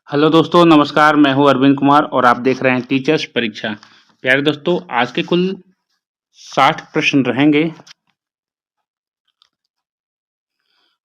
Hello दोस्तों, नमस्कार। मैं हूं अरविंद कुमार और आप देख रहे हैं टीचर्स परीक्षा। प्यारे दोस्तों, आज के कुल 60 प्रश्न रहेंगे।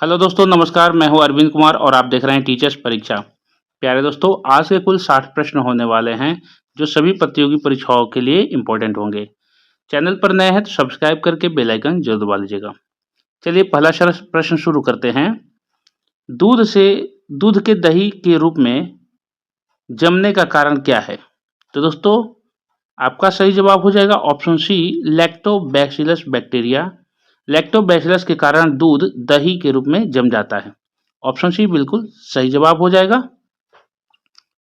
हेलो दोस्तों, नमस्कार। मैं हूं अरविंद कुमार और आप देख रहे हैं टीचर्स परीक्षा। प्यारे दोस्तों, आज के कुल 60 प्रश्न होने वाले हैं जो सभी प्रतियोगी परीक्षाओं के लिए इम्पोर्टेंट होंगे। चैनल पर नए हैं तो सब्सक्राइब करके बेल आइकन जरूर दबा लीजिएगा। चलिए पहला प्रश्न शुरू करते हैं। दूध के दही के रूप में जमने का कारण क्या है? तो दोस्तों, आपका सही जवाब हो जाएगा option C, Lactobacillus bacteria. Lactobacillus के कारण दूध दही के रूप में जम जाता है। ऑप्शन सी बिल्कुल सही जवाब हो जाएगा।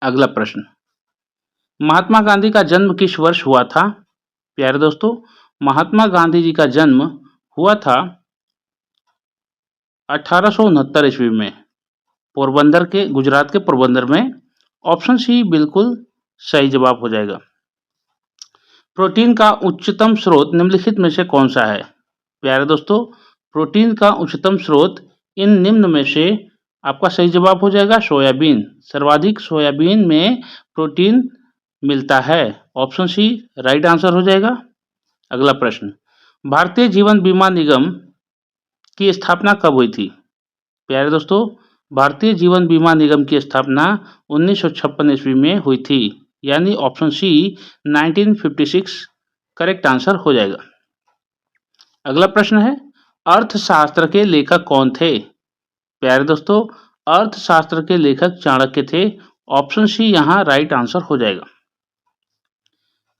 अगला प्रश्न, महात्मा गांधी का जन्म किस वर्ष हुआ था? प्यारे दोस्तों, महात्मा गांधी जी का जन्म हुआ था 1869 ईस्वी में, गुजरात के पोरबंदर में। ऑप्शन सी बिल्कुल सही जवाब हो जाएगा। प्रोटीन का उच्चतम स्रोत निम्नलिखित में से कौन सा है? प्यारे दोस्तों, प्रोटीन का उच्चतम स्रोत इन निम्न में से आपका सही जवाब हो जाएगा सोयाबीन। सर्वाधिक सोयाबीन में प्रोटीन मिलता है। ऑप्शन सी राइट आंसर हो जाएगा। अगला प्रश्न, भारतीय जीवन बीमा निगम की स्थापना कब हुई थी? प्यारे दोस्तों, भारतीय जीवन बीमा निगम की स्थापना 1956 ईस्वी में हुई थी, यानी ऑप्शन सी 1956 करेक्ट आंसर हो जाएगा। अगला प्रश्न है, अर्थशास्त्र के लेखक कौन थे? प्यारे दोस्तों, अर्थशास्त्र के लेखक चाणक्य थे। ऑप्शन सी यहां राइट आंसर हो जाएगा।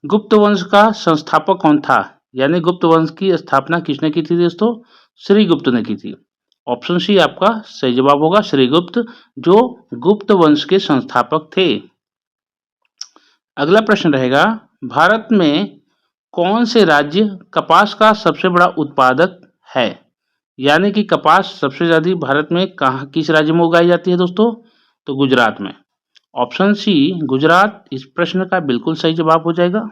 गुप्त वंश का संस्थापक कौन था? यानी गुप्त वंश की स्थापना किसने की थी दोस्तों? श्रीगुप्त ने की थी। ऑप्शन सी आपका सही जवाब होगा, श्रीगुप्त, जो गुप्त वंश के संस्थापक थे। अगला प्रश्न रहेगा, भारत में कौन से राज्य कपास का सबसे बड़ा उत्पादक है? यानी कि कपास सबसे ज्यादा भारत में किस राज्य में उगाई जाती है दोस्तों? तो गुजरात में। ऑप्शन सी गुजरात इस प्रश्न का बिल्कुल सही जवाब हो जाएगा।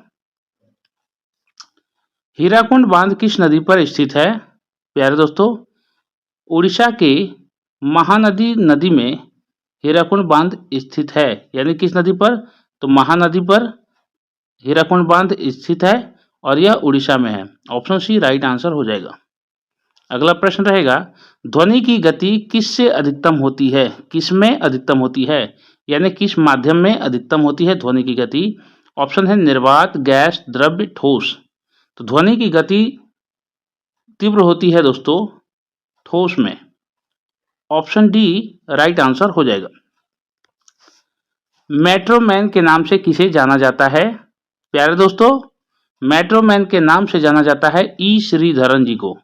हीराकुंड बांध किस नदी पर स्थित है? प्यारे दोस्तों, उड़ीसा के महानदी नदी में हीराकुंड बांध स्थित है। यानी किस नदी पर? तो महानदी पर हीराकुंड बांध स्थित है और यह उड़ीसा में है। ऑप्शन सी राइट आंसर हो जाएगा। अगला प्रश्न रहेगा, ध्वनि की गति किससे अधिकतम होती है? किसमें अधिकतम होती है? यानी किस माध्यम में अधिकतम होती है ध्वनि की गति? ऑप्शन है निर्वात, गैस, द्रव्य, ठोस। तो ध्वनि की गति तीव्र होती है दोस्तों ठोस में। ऑप्शन डी राइट आंसर हो जाएगा। मेट्रोमैन के नाम से किसे जाना जाता है? प्यारे दोस्तों, मेट्रोमैन के नाम से जाना जाता है ई श्रीधरन जी को।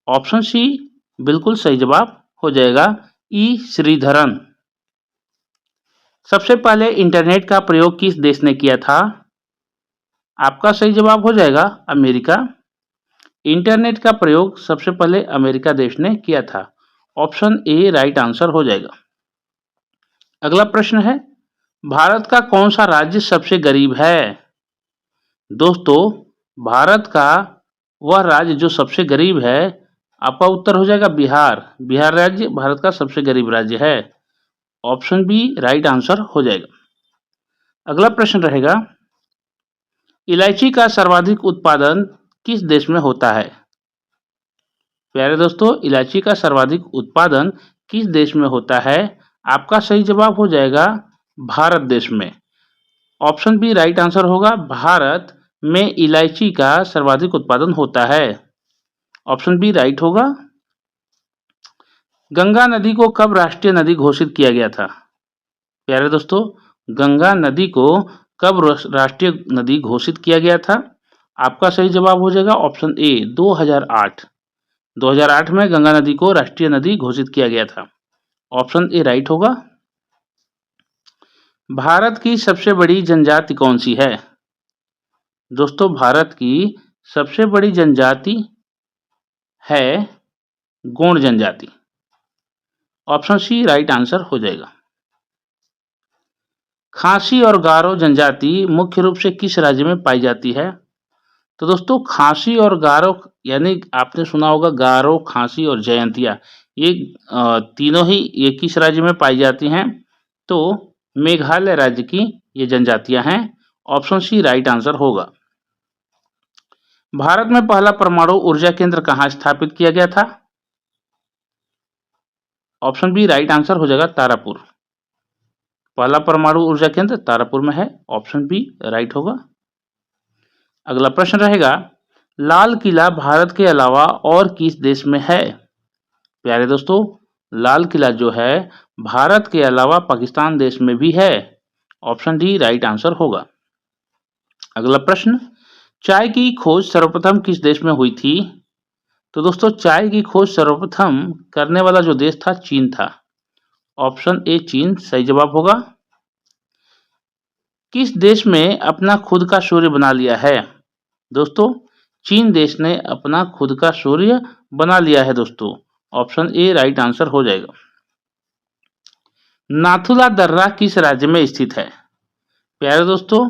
ऑप्शन सी बिल्कुल सही जवाब हो जाएगा, ई श्रीधरन। सबसे पहले इंटरनेट का प्रयोग किस देश ने किया था? आपका सही जवाब हो जाएगा अमेरिका। इंटरनेट का प्रयोग सबसे पहले अमेरिका देश ने किया था। ऑप्शन ए राइट आंसर हो जाएगा। अगला प्रश्न है, भारत का कौन सा राज्य सबसे गरीब है? दोस्तों, भारत का वह राज्य जो सबसे गरीब है, आपका उत्तर हो जाएगा बिहार। बिहार राज्य भारत का सबसे गरीब राज्य है। ऑप्शन बी राइट आंसर हो जाएगा। अगला प्रश्न रहेगा, इलायची का सर्वाधिक उत्पादन किस देश में होता है? प्यारे दोस्तों, इलायची का सर्वाधिक उत्पादन किस देश में होता है? आपका सही जवाब हो जाएगा भारत देश में। ऑप्शन बी राइट आंसर होगा, भारत में इलायची का सर्वाधिक उत्पादन होता है। ऑप्शन बी राइट होगा। गंगा नदी को कब राष्ट्रीय नदी घोषित किया गया था? प्यारे दोस्तों, गंगा नदी को कब राष्ट्रीय नदी घोषित किया गया था? आपका सही जवाब हो जाएगा ऑप्शन ए 2008। 2008 में गंगा नदी को राष्ट्रीय नदी घोषित किया गया था। ऑप्शन ए राइट होगा। भारत की सबसे बड़ी जनजाति कौन सी है? दोस्तों, भारत की सबसे बड़ी जनजाति है गोंड जनजाति। ऑप्शन सी राइट आंसर हो जाएगा। खासी और गारो जनजाति मुख्य रूप से किस राज्य में पाई जाती है? तो दोस्तों, खासी और गारो यानी आपने सुना होगा गारो, खासी और जयंतिया, ये तीनों ही एक किस राज्य में पाई जाती हैं? तो मेघालय राज्य की ये जनजातियां हैं। ऑप्शन सी राइट आंसर होगा। भारत में पहला परमाणु ऊर्जा केंद्र कहाँ स्थापित किया गया था? ऑप्शन बी राइट आंसर हो जाएगा तारापुर। पहला परमाणु ऊर्जा केंद्र तारापुर में है। ऑप्शन बी राइट होगा। अगला प्रश्न रहेगा, लाल किला भारत के अलावा और किस देश में है? प्यारे दोस्तों, लाल किला जो है भारत के अलावा पाकिस्तान देश में भी है। ऑप्शन डी राइट आंसर होगा। अगला प्रश्न, चाय की खोज सर्वप्रथम किस देश में हुई थी? तो दोस्तों, चाय की खोज सर्वप्रथम करने वाला जो देश था चीन था। ऑप्शन ए चीन सही जवाब होगा। किस देश में अपना खुद का सूर्य बना लिया है? दोस्तों, चीन देश ने अपना खुद का सूर्य बना लिया है दोस्तों। ऑप्शन ए राइट आंसर हो जाएगा। नाथुला दर्रा किस राज्य में स्थित है? प्यारे दोस्तों,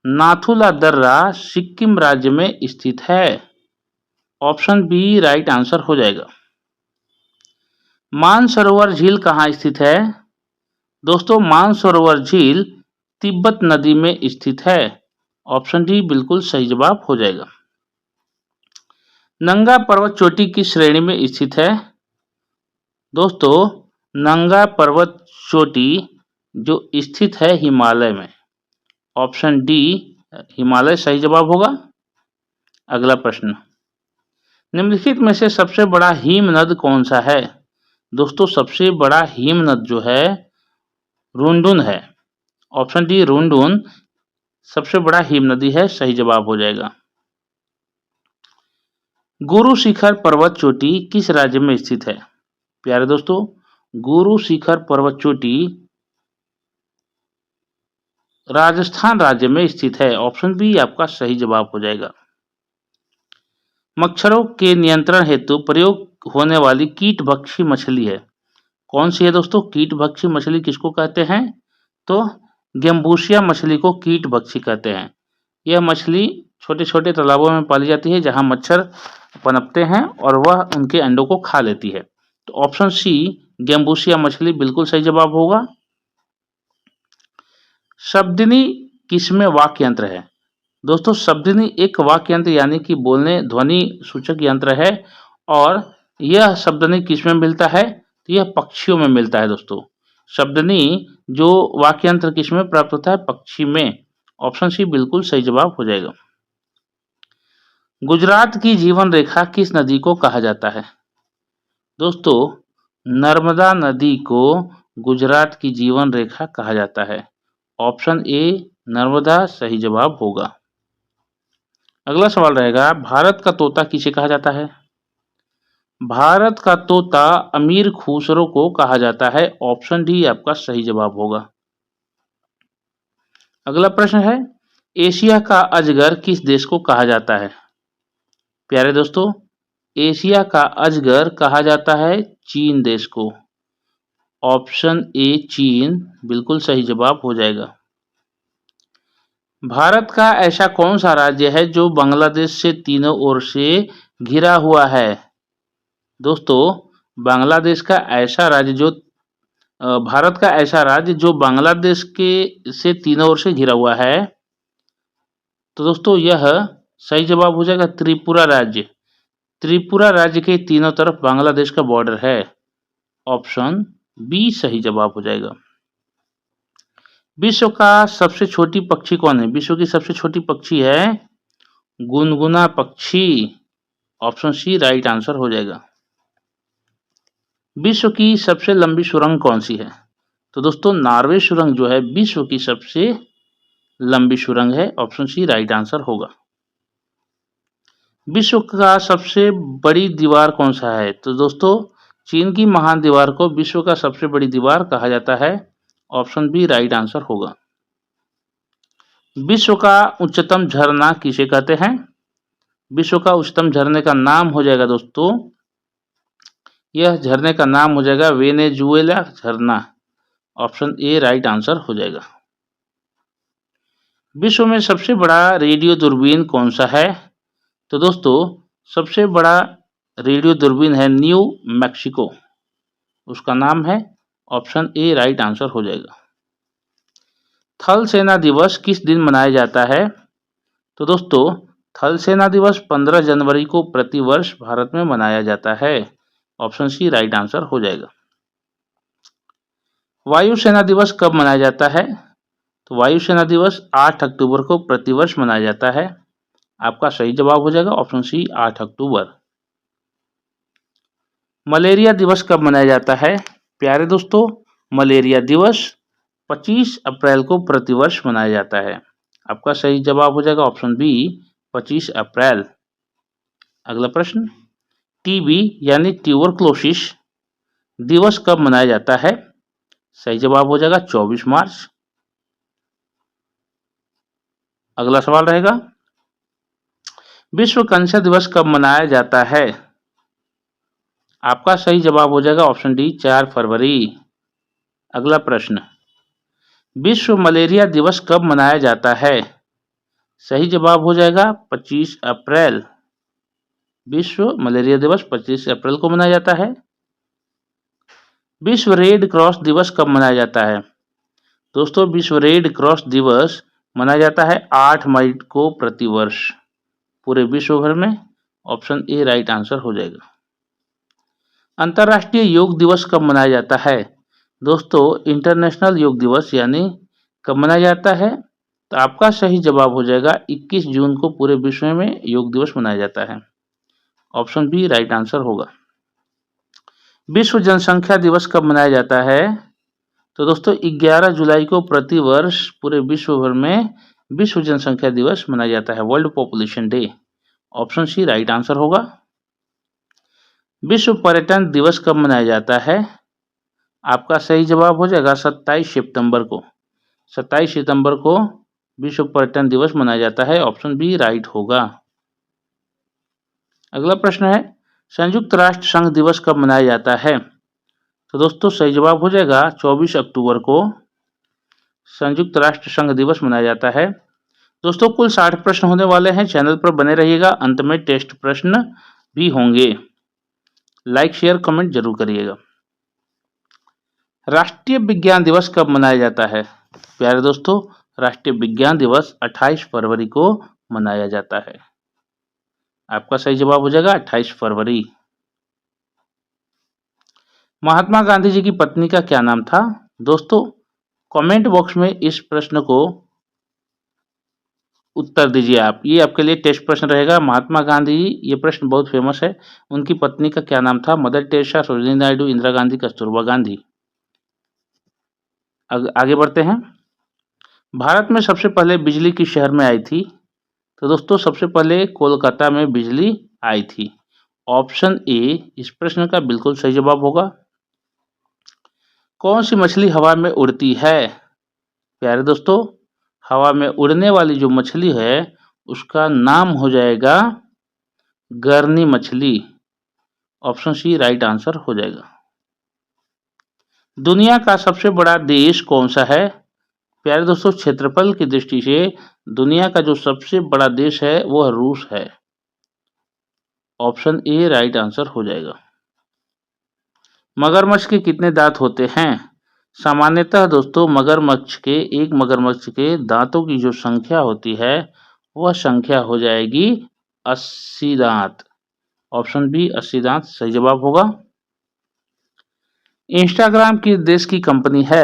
नाथुला दर्रा सिक्किम राज्य में स्थित है। ऑप्शन बी राइट आंसर हो जाएगा। मानसरोवर झील कहाँ स्थित है? दोस्तों, मानसरोवर झील तिब्बत नदी में स्थित है। ऑप्शन डी बिल्कुल सही जवाब हो जाएगा। नंगा पर्वत चोटी किस श्रेणी में स्थित है? दोस्तों, नंगा पर्वत चोटी जो स्थित है हिमालय में। ऑप्शन डी हिमालय सही जवाब होगा। अगला प्रश्न, निम्नलिखित में से सबसे बड़ा हिमनद कौन सा है? दोस्तों, सबसे बड़ा हिमनद जो है रुंडुन है। ऑप्शन डी रुंडुन सबसे बड़ा हिमनदी है, सही जवाब हो जाएगा। गुरु शिखर पर्वत चोटी किस राज्य में स्थित है? प्यारे दोस्तों, गुरु शिखर पर्वत चोटी राजस्थान राज्य में स्थित है। ऑप्शन बी आपका सही जवाब हो जाएगा। मच्छरों के नियंत्रण हेतु प्रयोग होने वाली कीटभक्षी मछली है कौन सी है दोस्तों? कीटभक्षी मछली किसको कहते हैं? तो गेम्बूसिया मछली को कीटभक्षी कहते हैं। यह मछली छोटे छोटे तालाबों में पाली जाती है जहां मच्छर पनपते हैं और वह उनके अंडों को खा लेती है। तो ऑप्शन सी गेम्बूसिया मछली बिल्कुल सही जवाब होगा। शब्दिनी किसमें वाक्य यंत्र है? दोस्तों, शब्दिनी एक वाक्य यंत्र यानी कि बोलने ध्वनि सूचक यंत्र है और यह शब्दिनी किसमें मिलता है? तो यह पक्षियों में मिलता है दोस्तों। शब्दिनी जो वाक्य यंत्र किसमें प्राप्त होता है? पक्षी में। ऑप्शन सी बिल्कुल सही जवाब हो जाएगा। गुजरात की जीवन रेखा किस नदी को कहा जाता है? दोस्तों, नर्मदा नदी को गुजरात की जीवन रेखा कहा जाता है। ऑप्शन ए नर्मदा सही जवाब होगा। अगला सवाल रहेगा, भारत का तोता किसे कहा जाता है? भारत का तोता अमीर खुसरो को कहा जाता है। ऑप्शन डी आपका सही जवाब होगा। अगला प्रश्न है, एशिया का अजगर किस देश को कहा जाता है? प्यारे दोस्तों, एशिया का अजगर कहा जाता है चीन देश को। ऑप्शन ए चीन बिल्कुल सही जवाब हो जाएगा। भारत का ऐसा कौन सा राज्य है जो बांग्लादेश से तीनों ओर से घिरा हुआ है? दोस्तों, बांग्लादेश का ऐसा राज्य जो भारत का ऐसा राज्य जो बांग्लादेश के से तीनों ओर से घिरा हुआ है, तो दोस्तों यह सही जवाब हो जाएगा त्रिपुरा राज्य। त्रिपुरा राज्य के तीनों तरफ बांग्लादेश का बॉर्डर है। ऑप्शन बी सही जवाब हो जाएगा। विश्व का सबसे छोटी पक्षी कौन है? विश्व की सबसे छोटी पक्षी है गुनगुना पक्षी। ऑप्शन सी राइट आंसर हो जाएगा। विश्व की सबसे लंबी सुरंग कौन सी है? तो दोस्तों, नॉर्वे सुरंग जो है विश्व की सबसे लंबी सुरंग है। ऑप्शन सी राइट आंसर होगा। विश्व का सबसे बड़ी दीवार कौन सा है? तो दोस्तों, चीन की महान दीवार को विश्व का सबसे बड़ी दीवार कहा जाता है। ऑप्शन बी राइट आंसर होगा। विश्व का उच्चतम झरना किसे कहते हैं? विश्व का उच्चतम झरने का नाम हो जाएगा दोस्तों, यह झरने का नाम हो जाएगा वेनेजुएला झरना। ऑप्शन ए राइट आंसर हो जाएगा। विश्व में सबसे बड़ा रेडियो दूरबीन कौन सा है? तो दोस्तों, सबसे बड़ा रेडियो दूरबीन है न्यू मैक्सिको, उसका नाम है। ऑप्शन ए राइट आंसर हो जाएगा। थल सेना दिवस किस दिन मनाया जाता है? तो दोस्तों थल सेना दिवस 15 जनवरी को प्रतिवर्ष भारत में मनाया जाता है। ऑप्शन सी राइट आंसर हो जाएगा। वायुसेना दिवस कब मनाया जाता है? तो वायुसेना दिवस 8 अक्टूबर को प्रतिवर्ष मनाया जाता है। आपका सही जवाब हो जाएगा ऑप्शन सी 8 अक्टूबर। मलेरिया दिवस कब मनाया जाता है? प्यारे दोस्तों मलेरिया दिवस 25 अप्रैल को प्रतिवर्ष मनाया जाता है। आपका सही जवाब हो जाएगा ऑप्शन बी 25 अप्रैल। अगला प्रश्न, टीबी यानी ट्यूबरक्लोसिस दिवस कब मनाया जाता है? सही जवाब हो जाएगा 24 मार्च। अगला सवाल रहेगा, विश्व कैंसर दिवस कब मनाया जाता है? आपका सही जवाब हो जाएगा ऑप्शन डी 4 फरवरी। अगला प्रश्न, विश्व मलेरिया दिवस कब मनाया जाता है? सही जवाब हो जाएगा 25 अप्रैल। विश्व मलेरिया दिवस 25 अप्रैल को मनाया जाता है। विश्व रेड क्रॉस दिवस कब मनाया जाता है? दोस्तों विश्व रेड क्रॉस दिवस मनाया जाता है 8 मई को प्रतिवर्ष पूरे विश्व भर में। ऑप्शन ए राइट आंसर हो जाएगा। अंतर्राष्ट्रीय योग दिवस कब मनाया जाता है? दोस्तों इंटरनेशनल योग दिवस यानी कब मनाया जाता है? तो आपका सही जवाब हो जाएगा 21 जून को पूरे विश्व में योग दिवस मनाया जाता है। ऑप्शन बी राइट आंसर होगा। विश्व जनसंख्या दिवस कब मनाया जाता है? तो दोस्तों 11 जुलाई को प्रतिवर्ष पूरे विश्व भर में विश्व जनसंख्या दिवस मनाया जाता है, world population day. Option C right answer होगा। विश्व पर्यटन दिवस कब मनाया जाता है? आपका सही जवाब हो जाएगा 27 सितंबर को। 27 सितंबर को विश्व पर्यटन दिवस मनाया जाता है। ऑप्शन बी राइट होगा। अगला प्रश्न है, संयुक्त राष्ट्र संघ दिवस कब मनाया जाता है? तो दोस्तों सही जवाब हो जाएगा 24 अक्टूबर को संयुक्त राष्ट्र संघ दिवस मनाया जाता है। दोस्तों कुल 60 प्रश्न होने वाले हैं, चैनल पर बने रहिएगा, अंत में टेस्ट प्रश्न भी होंगे। लाइक शेयर कमेंट जरूर करिएगा। राष्ट्रीय विज्ञान दिवस कब मनाया जाता है? प्यारे दोस्तों राष्ट्रीय विज्ञान दिवस 28 फरवरी को मनाया जाता है। आपका सही जवाब हो जाएगा 28 फरवरी। महात्मा गांधी जी की पत्नी का क्या नाम था? दोस्तों कमेंट बॉक्स में इस प्रश्न को उत्तर दीजिए आप। ये आपके लिए टेस्ट प्रश्न रहेगा। महात्मा गांधी, ये प्रश्न बहुत फेमस है। उनकी पत्नी का क्या नाम था? Mother Teresa, Sarojini Naidu, Indira Gandhi, Kasturba Gandhi. आगे बढ़ते हैं। भारत में सबसे पहले बिजली किस शहर में आई थी? तो दोस्तों सबसे पहले कोलकाता में बिजली आई थी। ऑप्शन ए इस प्रश्न का बिल्कुल सही जवाब होगा। कौन सी मछली हवा में उड़ती है? प्यारे दोस्तों हवा में उड़ने वाली जो मछली है उसका नाम हो जाएगा गर्नी मछली। ऑप्शन सी राइट आंसर हो जाएगा। दुनिया का सबसे बड़ा देश कौन सा है? प्यारे दोस्तों क्षेत्रफल की दृष्टि से दुनिया का जो सबसे बड़ा देश है वह रूस है। ऑप्शन ए राइट आंसर हो जाएगा। मगरमच्छ के कितने दांत होते हैं? सामान्यतः दोस्तों एक मगरमच्छ के दांतों की जो संख्या होती है वह संख्या हो जाएगी 80 दांत। ऑप्शन बी 80 दांत सही जवाब होगा। इंस्टाग्राम किस देश की कंपनी है?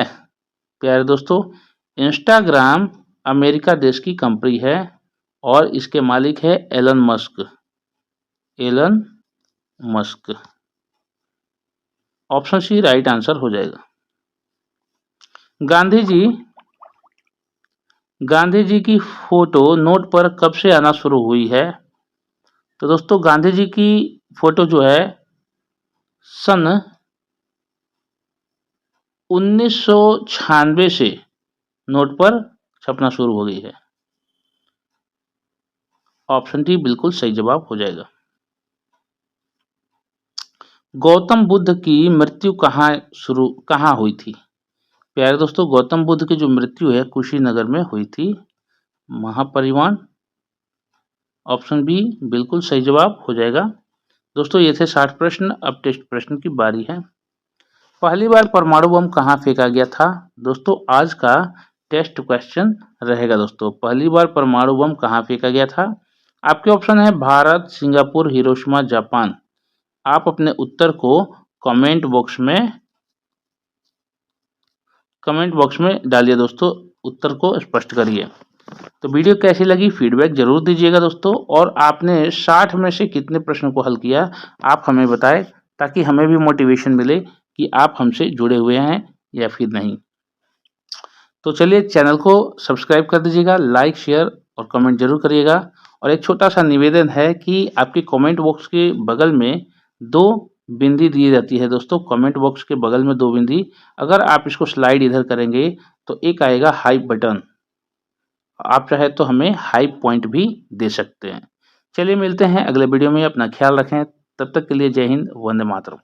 प्यारे दोस्तों इंस्टाग्राम अमेरिका देश की कंपनी है और इसके मालिक है Elon Musk. Elon Musk. Option C right answer हो जाएगा। गांधी जी की फोटो नोट पर कब से आना शुरू हुई है? तो दोस्तों गांधी जी की फोटो जो है सन 1996 से नोट पर छपना शुरू हो गई है। ऑप्शन डी बिल्कुल सही जवाब हो जाएगा। गौतम बुद्ध की मृत्यु कहाँ हुई थी? प्यारे दोस्तों गौतम बुद्ध की जो मृत्यु है कुशीनगर में हुई थी। महापरिनिर्वाण। ऑप्शन बी बिल्कुल सही जवाब हो जाएगा। दोस्तों ये थे 60 प्रश्न। अब टेस्ट प्रश्न की बारी है। पहली बार परमाणु बम कहाँ फेंका गया था? दोस्तों आज का टेस्ट क्वेश्चन रहेगा दोस्तों। पहली बार परमाणु बम कहाँ फेंका गया था? आपके ऑप्शन है भारत, सिंगापुर, हिरोशिमा, जापान। आप अपने उत्तर को कमेंट बॉक्स में डालिए दोस्तों, उत्तर को स्पष्ट करिए। तो वीडियो कैसी लगी फीडबैक जरूर दीजिएगा दोस्तों, और आपने 60 में से कितने प्रश्न को हल किया आप हमें बताएं, ताकि हमें भी मोटिवेशन मिले कि आप हमसे जुड़े हुए हैं या फिर नहीं। तो चलिए चैनल को सब्सक्राइब कर दीजिएगा, लाइक शेयर और कमेंट जरूर करिएगा। और एक छोटा सा निवेदन है कि आपके कमेंट बॉक्स के बगल में 2 बिंदी दी जाती है दोस्तों, कमेंट बॉक्स के बगल में 2 बिंदी, अगर आप इसको स्लाइड इधर करेंगे तो एक आएगा हाइप बटन, आप चाहे तो हमें हाइप पॉइंट भी दे सकते हैं। चलिए मिलते हैं अगले वीडियो में, अपना ख्याल रखें, तब तक के लिए जय हिंद, वंदे मातरम।